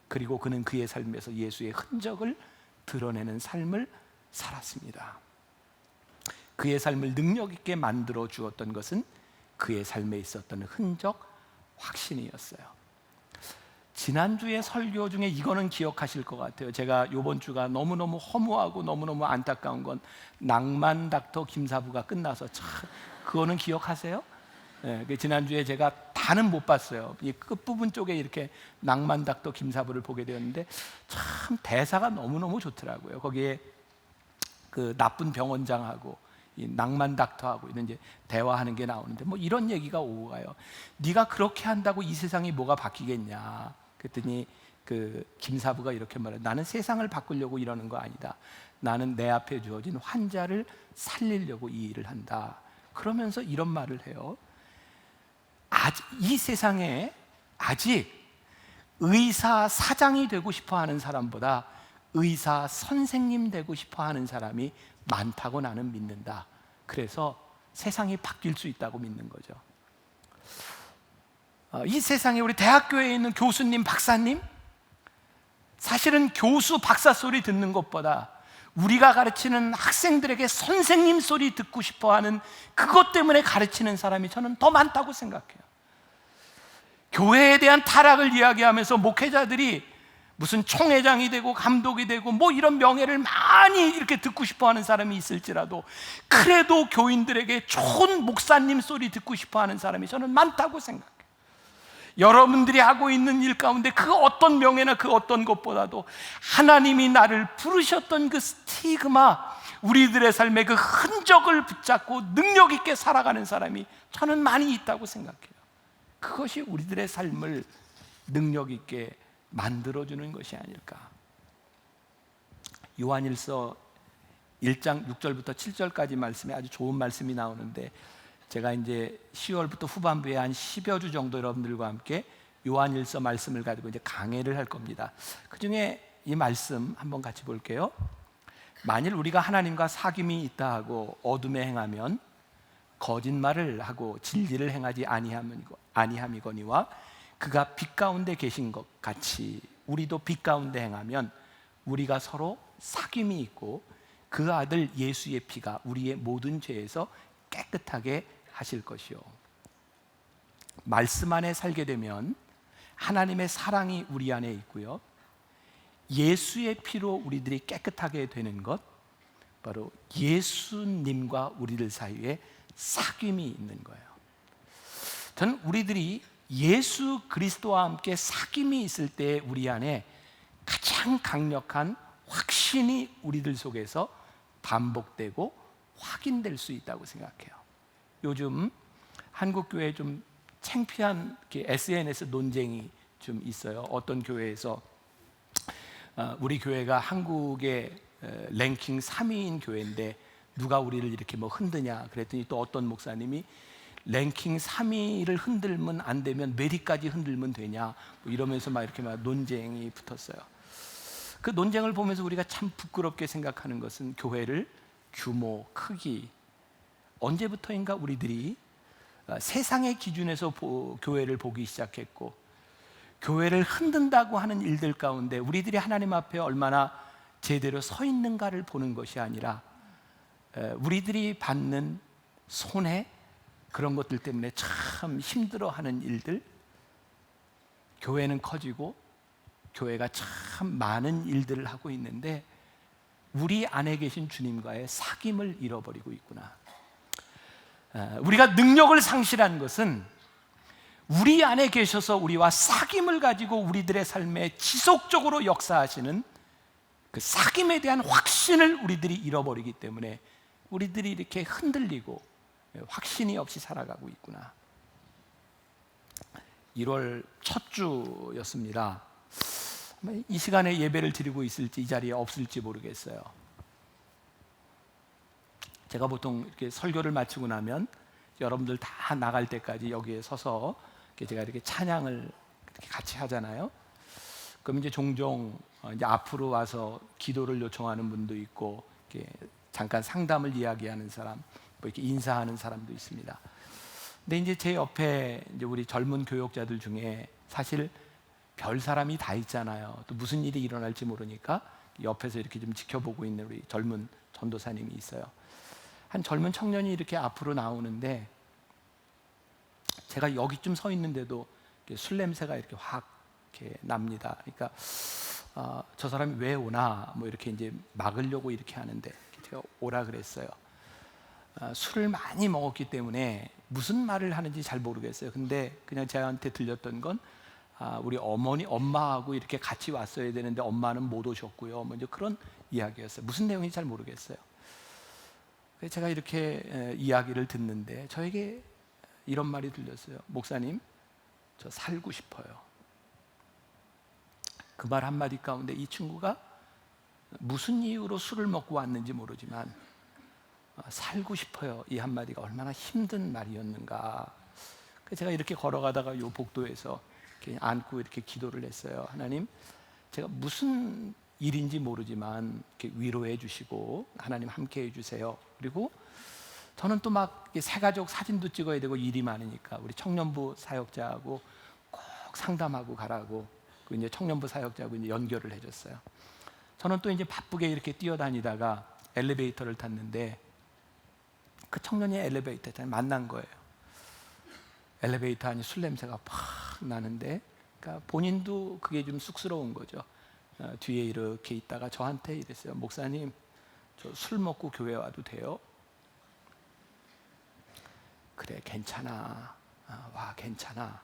그리고 그는 그의 삶에서 예수의 흔적을 드러내는 삶을 살았습니다. 그의 삶을 능력 있게 만들어 주었던 것은 그의 삶에 있었던 흔적, 확신이었어요. 지난주에 설교 중에 이거는 기억하실 것 같아요. 제가 이번 주가 너무너무 허무하고 너무너무 안타까운 건 낭만 닥터 김사부가 끝나서, 참 그거는 기억하세요? 네, 지난주에 제가 다는 못 봤어요. 이 끝부분 쪽에 이렇게 낭만 닥터 김사부를 보게 되었는데 참 대사가 너무너무 좋더라고요. 거기에 그 나쁜 병원장하고 이 낭만 닥터하고 이런 이제 대화하는 게 나오는데, 뭐 이런 얘기가 오고 가요. 네가 그렇게 한다고 이 세상이 뭐가 바뀌겠냐? 그랬더니 그 김사부가 이렇게 말해요. 나는 세상을 바꾸려고 이러는 거 아니다. 나는 내 앞에 주어진 환자를 살리려고 이 일을 한다. 그러면서 이런 말을 해요. 이 세상에 아직 의사 사장이 되고 싶어 하는 사람보다 의사 선생님 되고 싶어 하는 사람이 많다고 나는 믿는다. 그래서 세상이 바뀔 수 있다고 믿는 거죠. 이 세상에 우리 대학교에 있는 교수님, 박사님, 사실은 교수 박사 소리 듣는 것보다 우리가 가르치는 학생들에게 선생님 소리 듣고 싶어 하는 그것 때문에 가르치는 사람이 저는 더 많다고 생각해요. 교회에 대한 타락을 이야기하면서 목회자들이 무슨 총회장이 되고 감독이 되고 뭐 이런 명예를 많이 이렇게 듣고 싶어 하는 사람이 있을지라도, 그래도 교인들에게 좋은 목사님 소리 듣고 싶어 하는 사람이 저는 많다고 생각해요. 여러분들이 하고 있는 일 가운데 그 어떤 명예나 그 어떤 것보다도 하나님이 나를 부르셨던 그 스티그마, 우리들의 삶의 그 흔적을 붙잡고 능력 있게 살아가는 사람이 저는 많이 있다고 생각해요. 그것이 우리들의 삶을 능력 있게 만들어주는 것이 아닐까. 요한일서 1장 6절부터 7절까지 말씀에 아주 좋은 말씀이 나오는데, 제가 이제 10월부터 후반부에 한 10여 주 정도 여러분들과 함께 요한일서 말씀을 가지고 이제 강해를 할 겁니다. 그 중에 이 말씀 한번 같이 볼게요. 만일 우리가 하나님과 사귐이 있다 하고 어둠에 행하면 거짓말을 하고 진리를 행하지 아니함이거니와, 그가 빛 가운데 계신 것 같이 우리도 빛 가운데 행하면 우리가 서로 사귐이 있고 그 아들 예수의 피가 우리의 모든 죄에서 깨끗하게 하실 것이요. 말씀 안에 살게 되면 하나님의 사랑이 우리 안에 있고요, 예수의 피로 우리들이 깨끗하게 되는 것, 바로 예수님과 우리들 사이에 사귐이 있는 거예요. 저는 우리들이 예수 그리스도와 함께 사귐이 있을 때 우리 안에 가장 강력한 확신이 우리들 속에서 반복되고 확인될 수 있다고 생각해요. 요즘 한국 교회에 좀 창피한 SNS 논쟁이 좀 있어요. 어떤 교회에서 우리 교회가 한국의 랭킹 3위인 교회인데 누가 우리를 이렇게 뭐 흔드냐 그랬더니, 또 어떤 목사님이 랭킹 3위를 흔들면 안 되면 메리까지 흔들면 되냐 뭐 이러면서 막 이렇게 막 논쟁이 붙었어요. 그 논쟁을 보면서 우리가 참 부끄럽게 생각하는 것은, 교회를 규모, 크기, 언제부터인가 우리들이 세상의 기준에서 교회를 보기 시작했고, 교회를 흔든다고 하는 일들 가운데 우리들이 하나님 앞에 얼마나 제대로 서 있는가를 보는 것이 아니라 우리들이 받는 손해, 그런 것들 때문에 참 힘들어하는 일들, 교회는 커지고 교회가 참 많은 일들을 하고 있는데 우리 안에 계신 주님과의 사귐을 잃어버리고 있구나. 우리가 능력을 상실한 것은 우리 안에 계셔서 우리와 사귐을 가지고 우리들의 삶에 지속적으로 역사하시는 그 사귐에 대한 확신을 우리들이 잃어버리기 때문에 우리들이 이렇게 흔들리고 확신이 없이 살아가고 있구나. 1월 첫 주였습니다. 이 시간에 예배를 드리고 있을지 이 자리에 없을지 모르겠어요. 제가 보통 이렇게 설교를 마치고 나면 여러분들 다 나갈 때까지 여기에 서서 제가 이렇게 찬양을 이렇게 같이 하잖아요. 그럼 이제 종종 이제 앞으로 와서 기도를 요청하는 분도 있고, 이렇게 잠깐 상담을 이야기하는 사람, 뭐 이렇게 인사하는 사람도 있습니다. 근데 이제 제 옆에 이제 우리 젊은 교역자들 중에 사실 별 사람이 다 있잖아요. 또 무슨 일이 일어날지 모르니까 옆에서 이렇게 좀 지켜보고 있는 우리 젊은 전도사님이 있어요. 한 젊은 청년이 이렇게 앞으로 나오는데 제가 여기쯤 서 있는데도 술 냄새가 이렇게 확 이렇게 납니다. 그러니까 저 사람이 왜 오나 뭐 이렇게 이제 막으려고 이렇게 하는데 제가 오라 그랬어요. 술을 많이 먹었기 때문에 무슨 말을 하는지 잘 모르겠어요. 근데 그냥 저한테 들렸던 건 우리 엄마하고 이렇게 같이 왔어야 되는데 엄마는 못 오셨고요. 뭐 이제 그런 이야기였어요. 무슨 내용인지 잘 모르겠어요. 그래서 제가 이렇게 이야기를 듣는데 저에게 이런 말이 들렸어요. 목사님, 저 살고 싶어요. 그 말 한마디 가운데 이 친구가 무슨 이유로 술을 먹고 왔는지 모르지만 살고 싶어요. 이 한마디가 얼마나 힘든 말이었는가. 그래서 제가 이렇게 걸어가다가 요 복도에서 이렇게 안고 이렇게 기도를 했어요. 하나님, 제가 무슨 일인지 모르지만 이렇게 위로해 주시고 하나님 함께 해주세요. 그리고 저는 또 막 새가족 사진도 찍어야 되고 일이 많으니까 우리 청년부 사역자하고 꼭 상담하고 가라고 그 이제 청년부 사역자하고 이제 연결을 해줬어요. 저는 또 이제 바쁘게 이렇게 뛰어다니다가 엘리베이터를 탔는데 그 청년이 엘리베이터에 만난 거예요. 엘리베이터 안에 술 냄새가 팍 나는데, 그러니까 본인도 그게 좀 쑥스러운 거죠. 뒤에 이렇게 있다가 저한테 이랬어요. 목사님, 저 술 먹고 교회 와도 돼요? 그래, 괜찮아. 와, 괜찮아.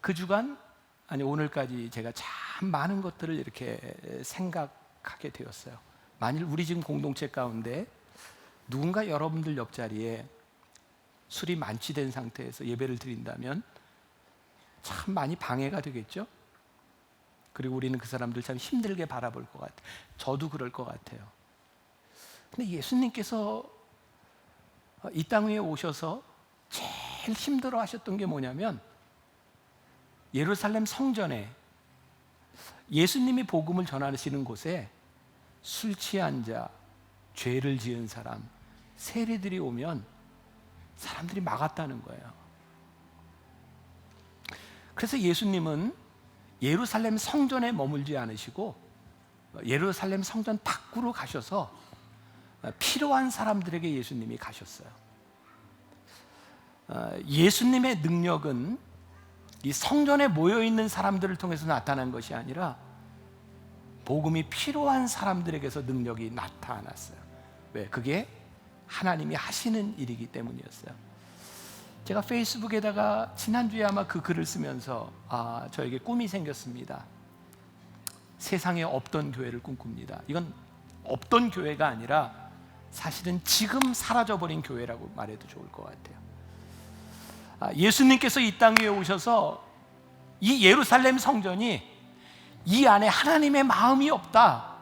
그 주간, 아니 오늘까지 제가 참 많은 것들을 이렇게 생각하게 되었어요. 만일 우리 지금 공동체 가운데 누군가 여러분들 옆자리에 술이 만취된 상태에서 예배를 드린다면 참 많이 방해가 되겠죠? 그리고 우리는 그 사람들 참 힘들게 바라볼 것 같아요. 저도 그럴 것 같아요. 근데 예수님께서 이 땅 위에 오셔서 제일 힘들어 하셨던 게 뭐냐면 예루살렘 성전에 예수님이 복음을 전하시는 곳에 술 취한 자, 죄를 지은 사람, 세리들이 오면 사람들이 막았다는 거예요. 그래서 예수님은 예루살렘 성전에 머물지 않으시고 예루살렘 성전 밖으로 가셔서 필요한 사람들에게 예수님이 가셨어요. 예수님의 능력은 이 성전에 모여있는 사람들을 통해서 나타난 것이 아니라 복음이 필요한 사람들에게서 능력이 나타났어요. 왜? 그게 하나님이 하시는 일이기 때문이었어요. 제가 페이스북에다가 지난주에 아마 그 글을 쓰면서 저에게 꿈이 생겼습니다. 세상에 없던 교회를 꿈꿉니다. 이건 없던 교회가 아니라 사실은 지금 사라져버린 교회라고 말해도 좋을 것 같아요. 예수님께서 이 땅 위에 오셔서 이 예루살렘 성전이 이 안에 하나님의 마음이 없다,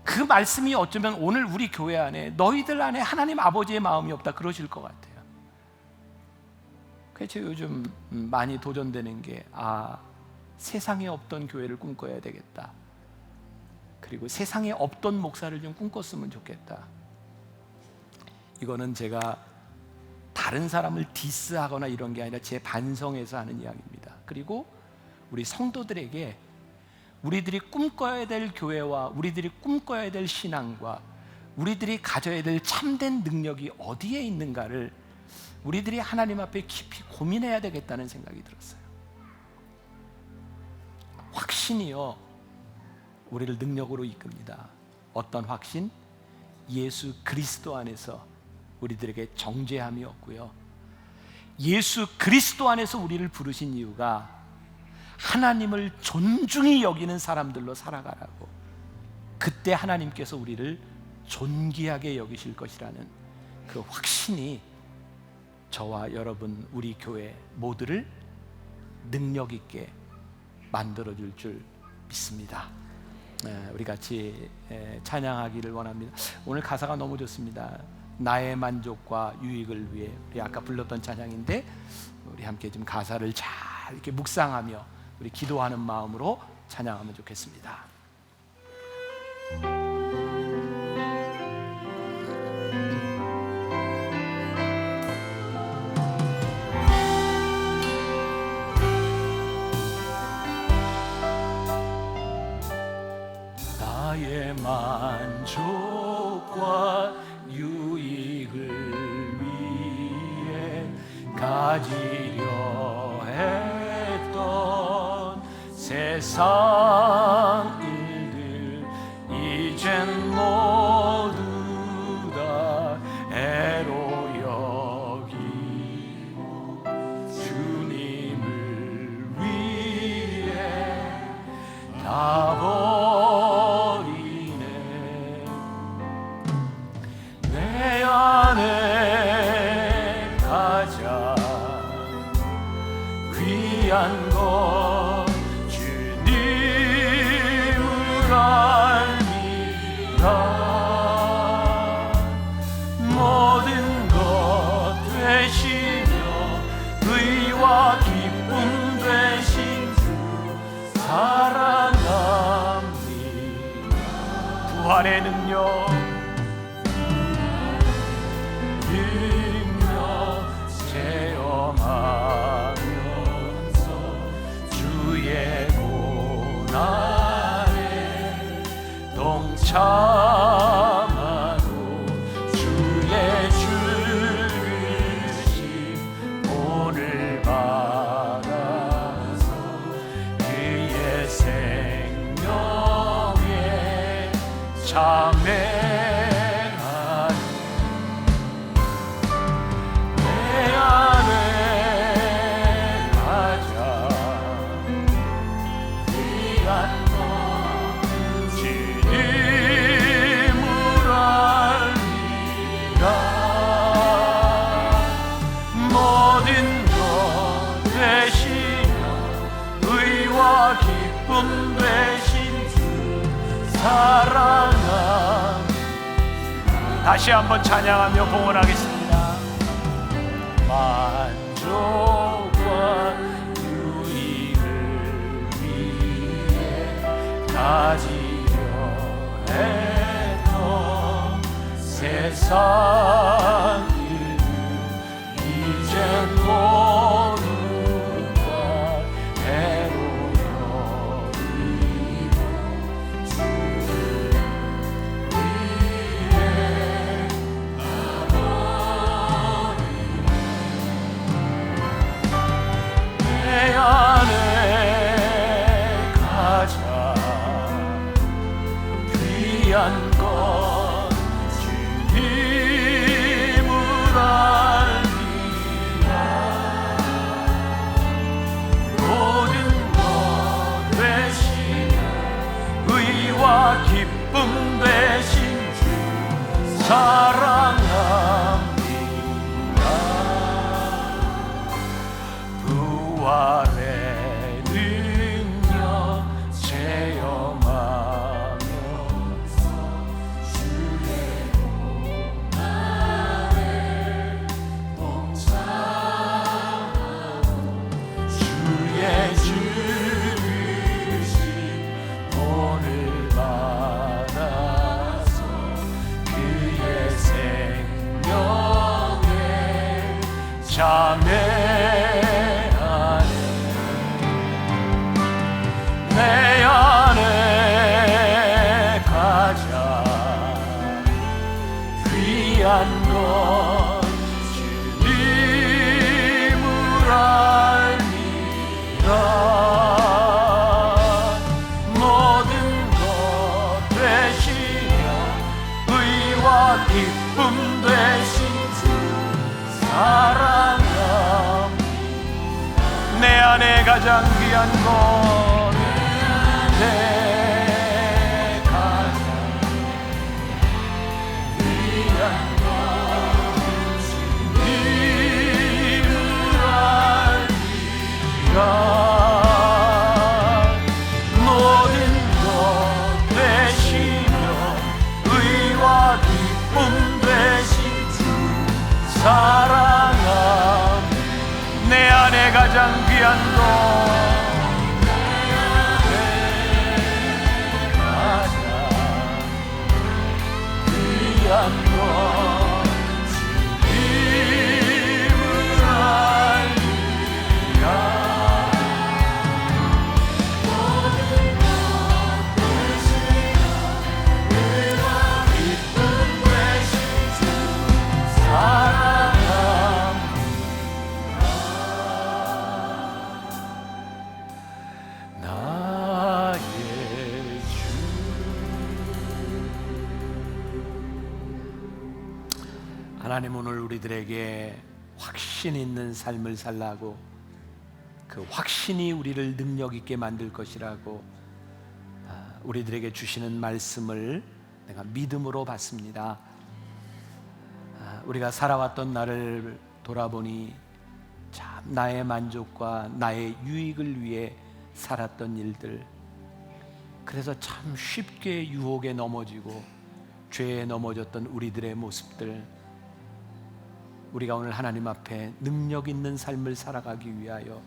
그 말씀이 어쩌면 오늘 우리 교회 안에 너희들 안에 하나님 아버지의 마음이 없다 그러실 것 같아요. 그래서 요즘 많이 도전되는 게 세상에 없던 교회를 꿈꿔야 되겠다, 그리고 세상에 없던 목사를 좀 꿈꿨으면 좋겠다. 이거는 제가 다른 사람을 디스하거나 이런 게 아니라 제 반성에서 하는 이야기입니다. 그리고 우리 성도들에게 우리들이 꿈꿔야 될 교회와 우리들이 꿈꿔야 될 신앙과 우리들이 가져야 될 참된 능력이 어디에 있는가를 우리들이 하나님 앞에 깊이 고민해야 되겠다는 생각이 들었어요. 확신이요 우리를 능력으로 이끕니다. 어떤 확신? 예수 그리스도 안에서 우리들에게 정죄함이 없고요, 예수 그리스도 안에서 우리를 부르신 이유가 하나님을 존중히 여기는 사람들로 살아가라고. 그때 하나님께서 우리를 존귀하게 여기실 것이라는 그 확신이 저와 여러분, 우리 교회 모두를 능력 있게 만들어줄 줄 믿습니다. 우리 같이 찬양하기를 원합니다. 오늘 가사가 너무 좋습니다. 나의 만족과 유익을 위해. 우리 아까 불렀던 찬양인데 우리 함께 좀 가사를 잘 이렇게 묵상하며 우리 기도하는 마음으로 찬양하면 좋겠습니다. 나의 만족과 유익을 위해 가지려 했던 세상 일들 이젠 모두 다 애로 여기고 주님을 위해 다 버리네. 내 안에 가장 귀한 것 주님을 알미라. 모든 것 되시며 의와 기쁨 되신 주 사랑합니다. 부활의 능력 체험하면서 주의 고난에 동참하고 주의 주신 본을 받아서 그의 생명에 참회하는 내 안에 가장 귀한 것 주님을 알리라. 모든 것 되시며 의와 기쁨 되신 주 사랑합니다. 다시 한번 찬양하며 봉헌하겠습니다. 만족과 유익을 위해 가지려 했던 세상 일들 이젠 모두 다 애로 여기고 주를 위해 다 버리네. 내 안에 가장 귀한 것 주님을 알리라. 모든 것 되시며 의와 기쁨 되신 주 사랑합니다. 부활의 능력 체험하면서 주의 고난에 동참하고 주의 주신 본을 받아서 그의 가장 귀한 것, 내 가장 귀한 것, 주님을 알리라. 모든 것 되시며 의와 기쁨 되신 주 사랑함. 내 안에 가장 귀한 것, 내 가장 귀한 것, 주님을 알리라. 모든 것 되시며 의와 기쁨 되신 주 사랑함. 하나님, 오늘 우리들에게 확신 있는 삶을 살라고, 그 확신이 우리를 능력 있게 만들 것이라고 우리들에게 주시는 말씀을 내가 믿음으로 받습니다. 우리가 살아왔던 나를 돌아보니 참 나의 만족과 나의 유익을 위해 살았던 일들, 그래서 참 쉽게 유혹에 넘어지고 죄에 넘어졌던 우리들의 모습들, 우리가 오늘 하나님 앞에 능력 있는 삶을 살아가기 위하여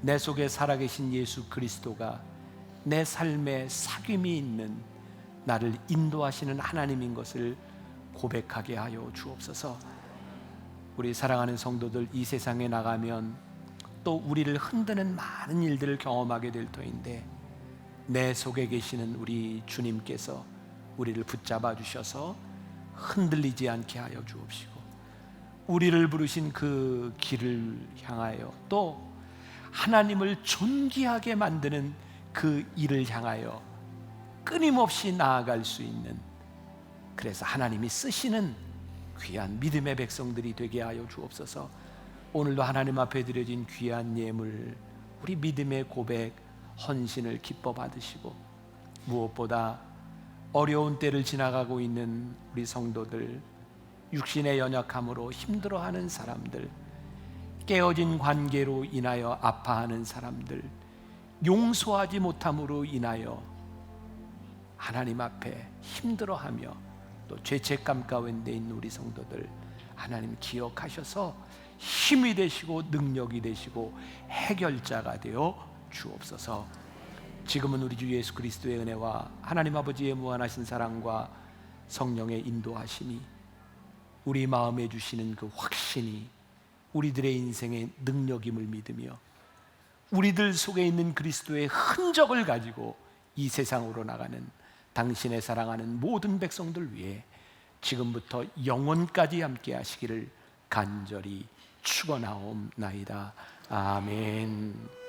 내 속에 살아계신 예수 그리스도가 내 삶에 사귐이 있는 나를 인도하시는 하나님인 것을 고백하게 하여 주옵소서. 우리 사랑하는 성도들, 이 세상에 나가면 또 우리를 흔드는 많은 일들을 경험하게 될 터인데, 내 속에 계시는 우리 주님께서 우리를 붙잡아 주셔서 흔들리지 않게 하여 주옵시고, 우리를 부르신 그 길을 향하여 또 하나님을 존귀하게 만드는 그 일을 향하여 끊임없이 나아갈 수 있는, 그래서 하나님이 쓰시는 귀한 믿음의 백성들이 되게 하여 주옵소서. 오늘도 하나님 앞에 드려진 귀한 예물, 우리 믿음의 고백, 헌신을 기뻐 받으시고, 무엇보다 어려운 때를 지나가고 있는 우리 성도들, 육신의 연약함으로 힘들어하는 사람들, 깨어진 관계로 인하여 아파하는 사람들, 용서하지 못함으로 인하여 하나님 앞에 힘들어하며 또 죄책감 가운데 있는 우리 성도들, 하나님 기억하셔서 힘이 되시고 능력이 되시고 해결자가 되어 주옵소서. 지금은 우리 주 예수 그리스도의 은혜와 하나님 아버지의 무한하신 사랑과 성령의 인도하심이, 우리 마음에 주시는 그 확신이 우리들의 인생의 능력임을 믿으며, 우리들 속에 있는 그리스도의 흔적을 가지고 이 세상으로 나가는 당신의 사랑하는 모든 백성들 위해 지금부터 영원까지 함께 하시기를 간절히 축원하옵나이다. 아멘.